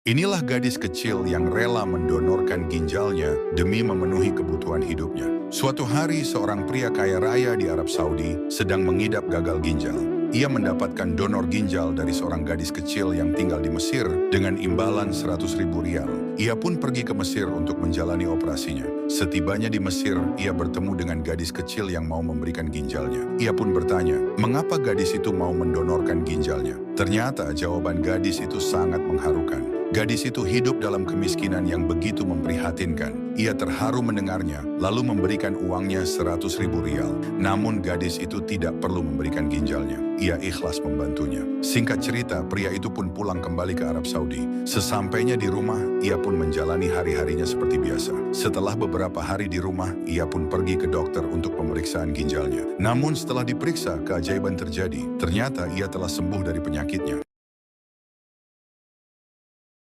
Inilah gadis kecil yang rela mendonorkan ginjalnya demi memenuhi kebutuhan hidupnya. Suatu hari, seorang pria kaya raya di Arab Saudi sedang mengidap gagal ginjal. Ia mendapatkan donor ginjal dari seorang gadis kecil yang tinggal di Mesir dengan imbalan 100.000 rial. Ia pun pergi ke Mesir untuk menjalani operasinya. Setibanya di Mesir, ia bertemu dengan gadis kecil yang mau memberikan ginjalnya. Ia pun bertanya, mengapa gadis itu mau mendonorkan ginjalnya? Ternyata jawaban gadis itu sangat mengharukan. Gadis itu hidup dalam kemiskinan yang begitu memprihatinkan. Ia terharu mendengarnya, lalu memberikan uangnya 100.000 rial. Namun gadis itu tidak perlu memberikan ginjalnya. Ia ikhlas membantunya. Singkat cerita, pria itu pun pulang kembali ke Arab Saudi. Sesampainya di rumah, ia pun menjalani hari-harinya seperti biasa. Setelah beberapa hari di rumah, ia pun pergi ke dokter untuk pemeriksaan ginjalnya. Namun setelah diperiksa, keajaiban terjadi. Ternyata ia telah sembuh dari penyakitnya.